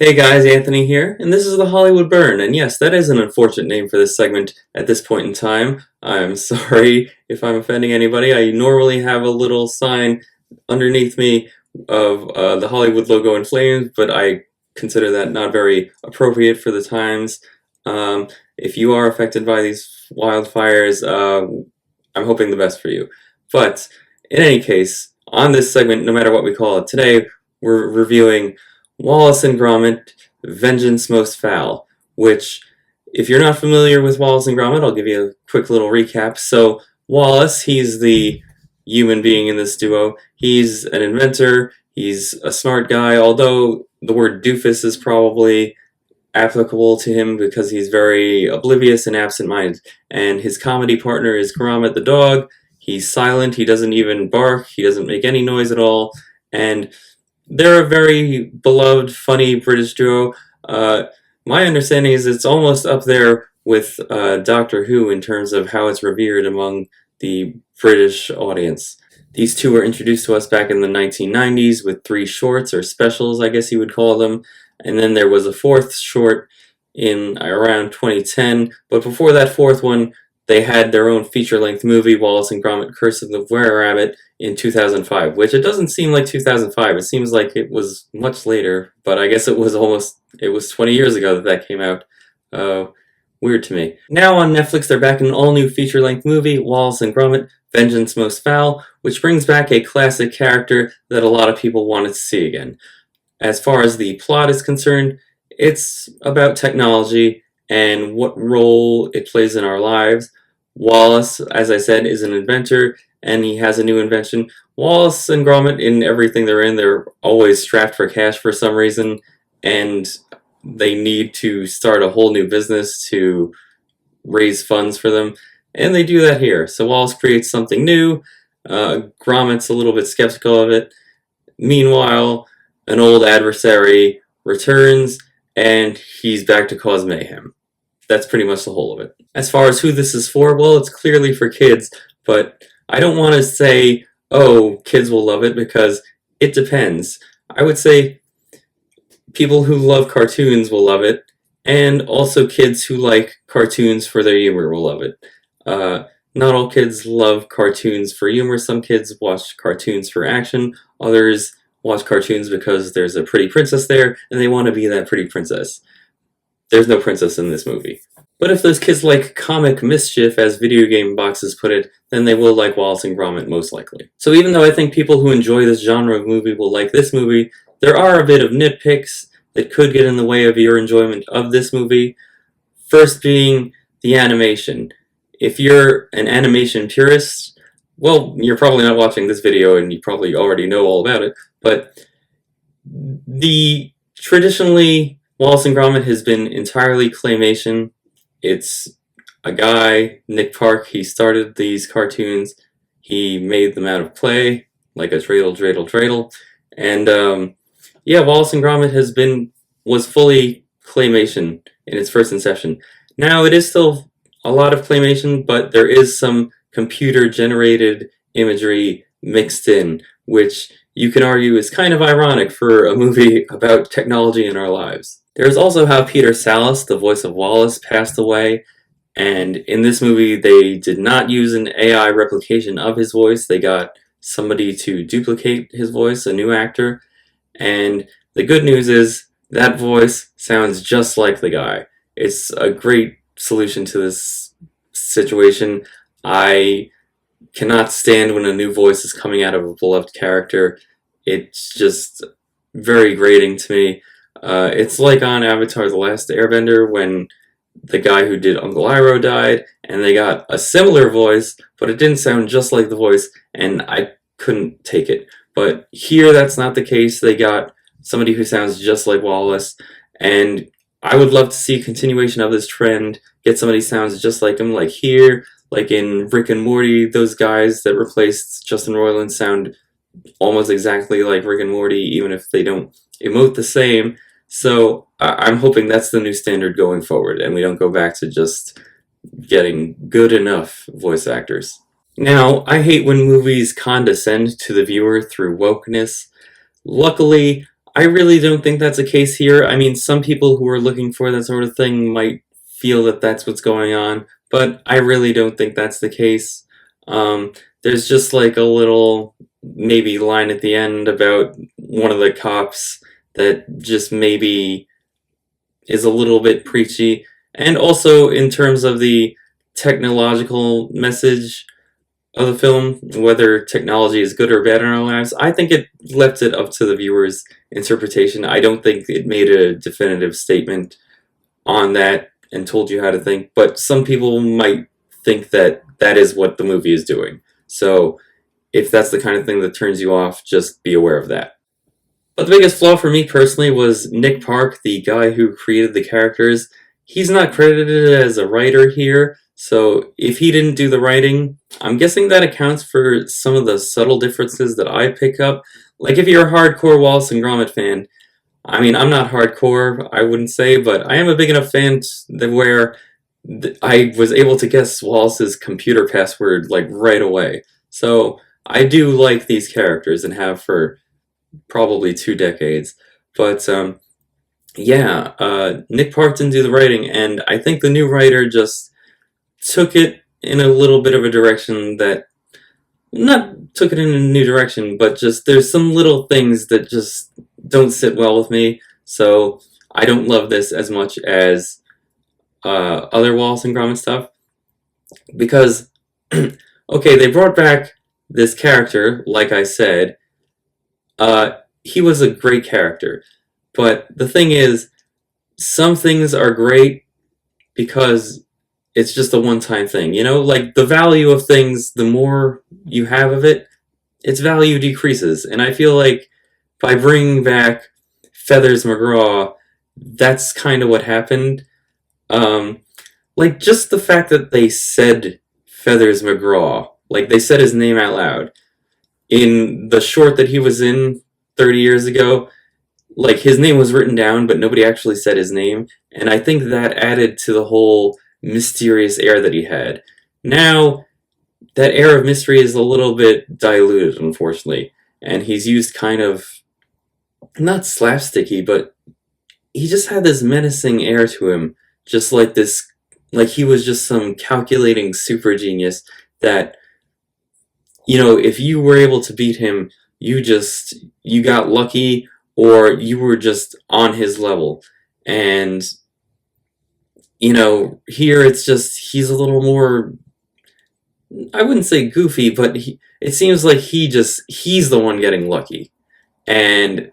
Hey guys, Anthony here, and this is the Hollywood Burn, and yes, that is an unfortunate name for this segment at this point in time. I'm sorry if I'm offending anybody. I normally have a little sign underneath me of the Hollywood logo in flames, but I consider that not very appropriate for the times. If you are affected by these wildfires, I'm hoping the best for you. But in any case, on this segment, no matter what we call it, today we're reviewing Wallace and Gromit, Vengeance Most Fowl, which, if you're not familiar with Wallace and Gromit, I'll give you a quick little recap. So, Wallace, he's the human being in this duo. He's an inventor, he's a smart guy, although the word doofus is probably applicable to him because he's very oblivious and absent-minded. And his comedy partner is Gromit the dog. He's silent, he doesn't even bark, he doesn't make any noise at all, and they're a very beloved, funny British duo. My understanding is it's almost up there with Doctor Who in terms of how it's revered among the British audience. These two were introduced to us back in the 1990s with 3 shorts, or specials, I guess you would call them. And then there was a 4th short in around 2010. But before that 4th one, they had their own feature-length movie, Wallace and Gromit: Curse of the Were-Rabbit, in 2005, which it doesn't seem like 2005. It seems like it was much later, but I guess it was 20 years ago that came out. Weird to me. Now on Netflix, they're back in an all-new feature-length movie, Wallace and Gromit: Vengeance Most Fowl, which brings back a classic character that a lot of people wanted to see again. As far as the plot is concerned, it's about technology and what role it plays in our lives. Wallace, as I said, is an inventor, and he has a new invention. Wallace and Gromit, in everything they're in, they're always strapped for cash for some reason, and they need to start a whole new business to raise funds for them, and they do that here. So Wallace creates something new. Gromit's a little bit skeptical of it. Meanwhile, an old adversary returns, and he's back to cause mayhem. That's pretty much the whole of it. As far as who this is for, well, it's clearly for kids, but I don't want to say, oh, kids will love it, because it depends. I would say people who love cartoons will love it, and also kids who like cartoons for their humor will love it. Not all kids love cartoons for humor. Some kids watch cartoons for action. Others watch cartoons because there's a pretty princess there, and they want to be that pretty princess. There's no princess in this movie. But if those kids like comic mischief, as video game boxes put it, then they will like Wallace and Gromit most likely. So even though I think people who enjoy this genre of movie will like this movie, there are a bit of nitpicks that could get in the way of your enjoyment of this movie. First being the animation. If you're an animation purist, well, you're probably not watching this video and you probably already know all about it, but traditionally, Wallace and Gromit has been entirely claymation. It's a guy, Nick Park, he started these cartoons. He made them out of clay, like a dreidel, dreidel, dreidel. And yeah, Wallace and Gromit was fully claymation in its first inception. Now it is still a lot of claymation, but there is some computer-generated imagery mixed in, which you can argue is kind of ironic for a movie about technology in our lives. There's also how Peter Sallis, the voice of Wallace, passed away, and in this movie they did not use an AI replication of his voice. They got somebody to duplicate his voice, a new actor, and the good news is that voice sounds just like the guy. It's a great solution to this situation. I cannot stand when a new voice is coming out of a beloved character. It's just very grating to me. It's like on Avatar: The Last Airbender when the guy who did Uncle Iroh died, and they got a similar voice, but it didn't sound just like the voice, and I couldn't take it. But here that's not the case. They got somebody who sounds just like Wallace, and I would love to see a continuation of this trend, get somebody who sounds just like him, like here, like in Rick and Morty. Those guys that replaced Justin Roiland sound almost exactly like Rick and Morty, even if they don't emote the same. So I'm hoping that's the new standard going forward, and we don't go back to just getting good enough voice actors. Now, I hate when movies condescend to the viewer through wokeness. Luckily, I really don't think that's the case here. I mean, some people who are looking for that sort of thing might feel that that's what's going on, but I really don't think that's the case. There's just like a little maybe line at the end about one of the cops that just maybe is a little bit preachy. And also, in terms of the technological message of the film, whether technology is good or bad in our lives, I think it left it up to the viewer's interpretation. I don't think it made a definitive statement on that and told you how to think, but some people might think that that is what the movie is doing. So if that's the kind of thing that turns you off, just be aware of that. But the biggest flaw for me personally was Nick Park, the guy who created the characters. He's not credited as a writer here, so if he didn't do the writing, I'm guessing that accounts for some of the subtle differences that I pick up. Like if you're a hardcore Wallace and Gromit fan, I mean, I'm not hardcore, I wouldn't say, but I am a big enough fan where I was able to guess Wallace's computer password like right away. So I do like these characters and have for probably 2 decades. But yeah, Nick Park didn't do the writing, and I think the new writer just took it in a little bit of a direction that not took it in a new direction, but just there's some little things that just don't sit well with me. So I don't love this as much as other Wallace and Gromit stuff because okay, they brought back this character, like I said. He was a great character, but the thing is, some things are great because it's just a one-time thing. You know, like the value of things, the more you have of it, its value decreases. And I feel like by bringing back Feathers McGraw, that's kind of what happened. Um, like just the fact that they said Feathers McGraw, like they said his name out loud in the short that he was in 30 years ago, like his name was written down, but nobody actually said his name, and I think that added to the whole mysterious air that he had. Now, that air of mystery is a little bit diluted, unfortunately, and he's used kind of not slapsticky, but he just had this menacing air to him, just like this, like he was just some calculating super genius that, you know, if you were able to beat him, you got lucky or you were just on his level. And, you know, here it's just, he's a little more, I wouldn't say goofy, but it seems like he's the one getting lucky. And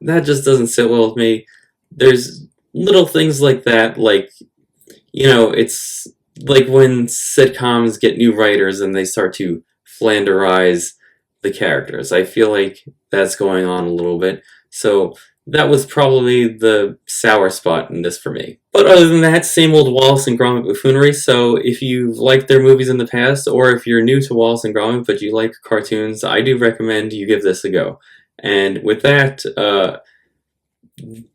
that just doesn't sit well with me. There's little things like that, like, you know, it's like when sitcoms get new writers and they start to flanderize the characters. I feel like that's going on a little bit. So that was probably the sour spot in this for me. But other than that, same old Wallace and Gromit buffoonery. So if you've liked their movies in the past, or if you're new to Wallace and Gromit but you like cartoons, I do recommend you give this a go. And with that,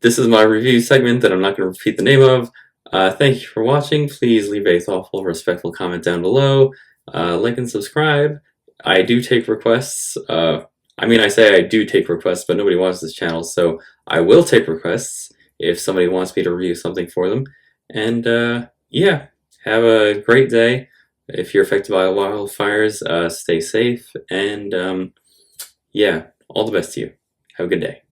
this is my review segment that I'm not going to repeat the name of. Thank you for watching. Please leave a thoughtful, respectful comment down below. Like and subscribe. I do take requests. I mean, I say I do take requests, but nobody watches this channel, so I will take requests if somebody wants me to review something for them. And yeah, have a great day. If you're affected by wildfires, stay safe, and yeah, all the best to you. Have a good day.